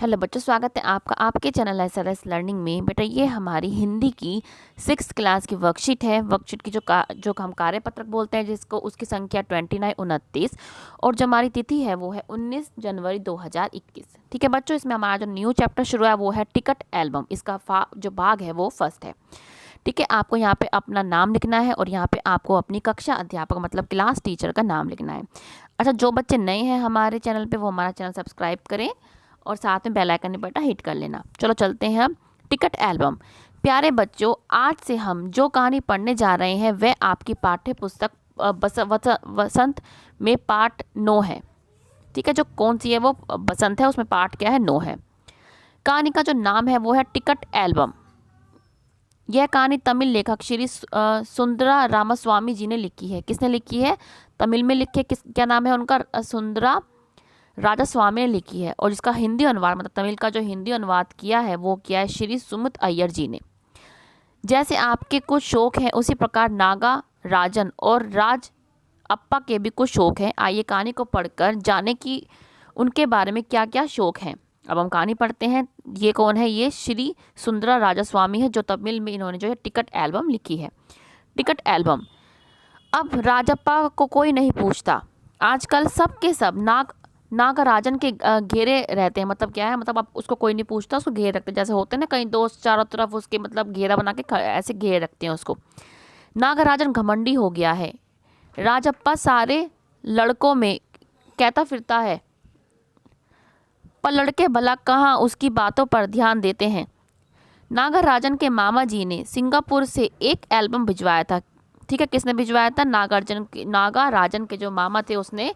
Hello बच्चों, स्वागत है आपका आपके चैनल एसआरएस लर्निंग में। बेटा ये हमारी हिंदी की 6th क्लास की वर्कशीट है। वर्कशीट की जो हम कार्यपत्रक बोलते हैं, जिसको उसकी संख्या 29 और जो हमारी तिथि है वो है 19 जनवरी 2021। ठीक है बच्चों, इसमें हमारा जो न्यू चैप्टर शुरू है वो है टिकट एल्बम। इसका जो भाग है वो फर्स्ट है। ठीक है, आपको यहाँ पे अपना नाम लिखना है और यहाँ पे आपको अपनी कक्षा अध्यापक मतलब क्लास टीचर का नाम लिखना है। अच्छा, जो बच्चे नए हैं हमारे चैनल पे वो हमारा चैनल सब्सक्राइब करें और साथ में बेल आइकन बेटा हिट कर लेना। चलो चलते हैं हम टिकट एल्बम। प्यारे बच्चों, आज से हम जो कहानी पढ़ने जा रहे हैं वह आपकी पाठ्य पुस्तक बसंत में पाठ 9 है। ठीक है, जो कौन सी है वो बसंत है, उसमें पाठ क्या है 9 है। कहानी का जो नाम है वो है टिकट एल्बम। यह कहानी तमिल लेखक श्री सुंदरा रामास्वामी जी ने लिखी है। किसने लिखी है? तमिल में लिखे क्या नाम है उनका? सुंदरा राजा स्वामी ने लिखी है। और जिसका हिंदी अनुवाद मतलब तमिल का जो हिंदी अनुवाद किया है वो किया है श्री सुमित अय्यर जी ने। जैसे आपके कुछ शौक हैं उसी प्रकार नागा राजन और राज अप्पा के भी कुछ शौक हैं। आइए कहानी को पढ़कर जाने कि उनके बारे में क्या क्या शौक हैं। अब हम कहानी पढ़ते हैं। ये कौन है? ये श्री सुंदरा राजा स्वामी है, जो तमिल में इन्होंने जो है टिकट एल्बम लिखी है। Ticket album. अब राजप्पा को कोई नहीं पूछता। आजकल सब के सब नागराजन के घेरे रहते हैं। मतलब क्या है? मतलब आप उसको कोई नहीं पूछता, उसको घेरे रखते हैं। जैसे होते हैं ना कई दोस्त चारों तरफ उसके मतलब घेरा बना के ऐसे घेरे रखते हैं उसको। नागराजन घमंडी हो गया है। राजप्पा सारे लड़कों में कहता फिरता है, पर लड़के भला कहाँ उसकी बातों पर ध्यान देते हैं। नागराजन के मामा जी ने सिंगापुर से एक एल्बम भिजवाया था। ठीक है, किसने भिजवाया था? नागाराजन के जो मामा थे उसने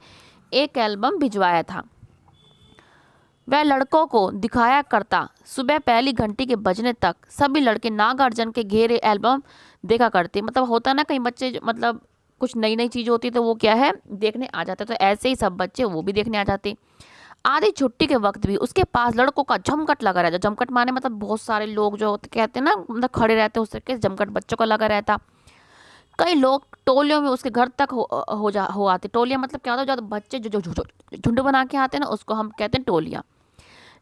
एक एल्बम भिजवाया था। वह लड़कों को दिखाया करता। सुबह पहली घंटी के बजने तक सभी लड़के नागार्जुन के घेरे एल्बम देखा करते। मतलब होता ना, कई बच्चे मतलब कुछ नई नई चीज़ होती है तो वो क्या है देखने आ जाते। तो ऐसे ही सब बच्चे वो भी देखने आ जाते। आधी छुट्टी के वक्त भी उसके पास लड़कों का जमघट लगा रहता। जमघट माने मतलब बहुत सारे लोग जो कहते हैं ना, मतलब खड़े रहते, उस तरीके से जमघट बच्चों का लगा रहता। कई लोग टोलियों में उसके घर तक हो आते। टोलियां मतलब क्या होता है? जो बच्चे जो झुंड बना के आते हैं ना, उसको हम कहते हैं टोलियां।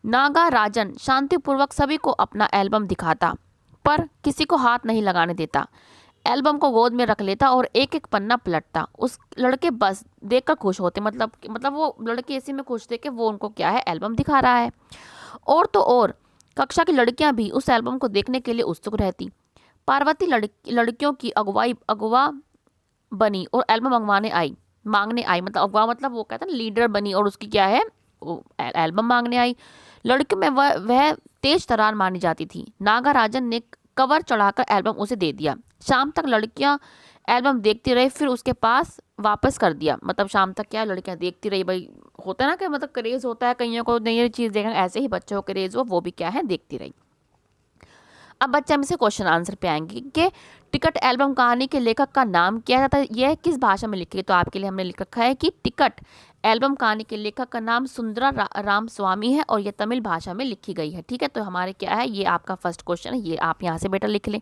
नागाराजन शांतिपूर्वक सभी को अपना एल्बम दिखाता, पर किसी को हाथ नहीं लगाने देता। एल्बम को गोद में रख लेता और एक एक पन्ना पलटता। उस लड़के बस देखकर खुश होते। मतलब वो लड़के इसी में खुश थे कि वो उनको क्या है एल्बम दिखा रहा है। और तो और कक्षा की लड़कियां भी उस एल्बम को देखने के लिए उत्सुक रहती। पार्वती लड़कियों की अगवा बनी और एल्बम मांगने आई। मतलब अगवा मतलब वो कहता है लीडर बनी और उसकी क्या है वो एल्बम मांगने आई। लड़कियों में वह तेज तरार मानी जाती थी। नागाराजन ने कवर चढ़ाकर एल्बम उसे दे दिया। शाम तक लड़कियां एल्बम देखती रही, फिर उसके पास वापस कर दिया। मतलब शाम तक क्या लड़कियां देखती रही। भाई होता है ना कि मतलब क्रेज होता है कईयों को नई चीज़ देखना, ऐसे ही बच्चों को क्रेज हो, वो भी क्या है देखती रही। अब बच्चे हमसे क्वेश्चन आंसर पे आएंगे कि टिकट एल्बम कहानी के लेखक का नाम क्या जाता है, यह किस भाषा में लिखी है। तो आपके लिए हमने लिख रखा है कि टिकट एल्बम कहानी के लेखक का नाम सुंदरा राम स्वामी है और यह तमिल भाषा में लिखी गई है। ठीक है, तो हमारे क्या है, ये आपका फर्स्ट क्वेश्चन है, ये आप यहाँ से बेटा लिख लें।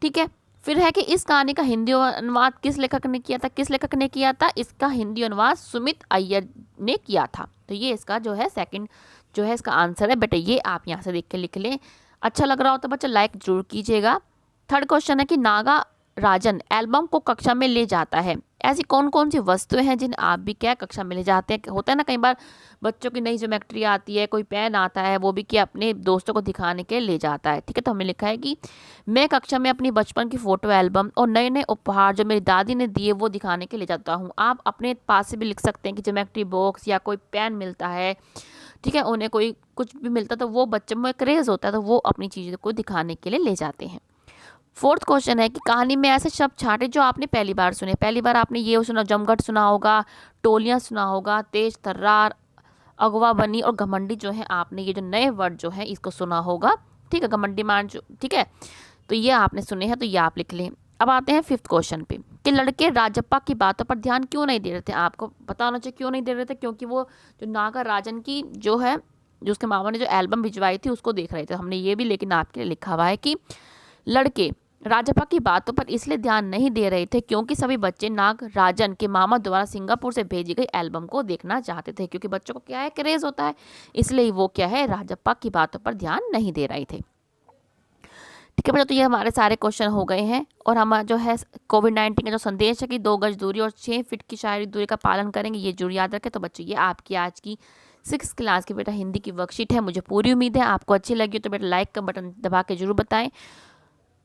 ठीक है, फिर है कि इस कहानी का हिंदी अनुवाद किस लेखक ने किया था? किस लेखक ने किया था? इसका हिंदी अनुवाद सुमित अय्यर ने किया था। तो ये इसका जो है सेकंड जो है इसका आंसर है बेटा, ये आप यहाँ से देख के लिख लें। अच्छा लग रहा हो तो बच्चा लाइक जरूर कीजिएगा। थर्ड क्वेश्चन है कि नागाराजन एल्बम को कक्षा में ले जाता है। ऐसी कौन कौन सी वस्तुएं हैं जिन्हें आप भी क्या कक्षा में ले जाते हैं? होता है ना कई बार बच्चों की नई ज्योमेट्री आती है, कोई पेन आता है, वो भी क्या अपने दोस्तों को दिखाने के लिए ले जाता है। ठीक है, तो हमने लिखा है कि मैं कक्षा में अपनी बचपन की फोटो एल्बम और नए नए उपहार जो मेरी दादी ने दिए वो दिखाने के लिए जाता हूँ। आप अपने पास से भी लिख सकते हैं कि ज्योमेट्री बॉक्स या कोई पेन मिलता है, ठीक है, उन्हें कोई कुछ भी मिलता तो वो बच्चों में क्रेज होता है तो वो अपनी चीज़ों को दिखाने के लिए ले जाते हैं। फोर्थ क्वेश्चन है कि कहानी में ऐसे शब्द छांटे जो आपने पहली बार सुने। पहली बार आपने ये सुना, जमघट सुना होगा, टोलियां सुना होगा, तेज तर्रार, अगवा बनी और घमंडी जो है आपने ये जो नए वर्ड जो है इसको सुना होगा। ठीक है, घमंडी मान जो, ठीक है, तो ये आपने सुने हैं तो ये आप लिख लें। अब आते हैं फिफ्थ क्वेश्चन पे कि लड़के राजप्पा की बातों पर ध्यान क्यों नहीं दे रहे थे। आपको पता होना चाहिए क्यों नहीं दे रहे थे, क्योंकि वो जो नागाराजन की जो है जो उसके मामा ने जो एल्बम भिजवाई थी उसको देख रहे थे। हमने ये भी लेकिन आपके लिए लिखा हुआ है कि लड़के राजप्पा की बातों पर इसलिए ध्यान नहीं दे रहे थे क्योंकि सभी बच्चे नागराजन के मामा द्वारा सिंगापुर से भेजी गई एल्बम को देखना चाहते थे, क्योंकि बच्चों को क्या है, क्रेज होता है, इसलिए वो क्या है, राजप्पा की बातों पर ध्यान नहीं दे रहे थे। ठीक है बच्चों, तो ये हमारे सारे क्वेश्चन हो गए हैं। और हम जो है कोविड-19 का जो संदेश है कि 2 गज दूरी और 6 फीट की शारीरिक दूरी का पालन करेंगे, ये जरूर याद रखें। तो बच्चों ये आपकी आज की 6 क्लास की बेटा हिंदी की वर्कशीट है। मुझे पूरी उम्मीद है आपको अच्छी लगी हो, तो बेटा लाइक का बटन दबा के जरूर बताएं।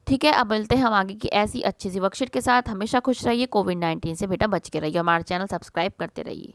ठीक है, अब मिलते हैं हम आगे की ऐसी अच्छी सी वर्कशीट के साथ। हमेशा खुश रहिए, कोविड-19 से बेटा बच के रहिए, हमारा चैनल सब्सक्राइब करते रहिए।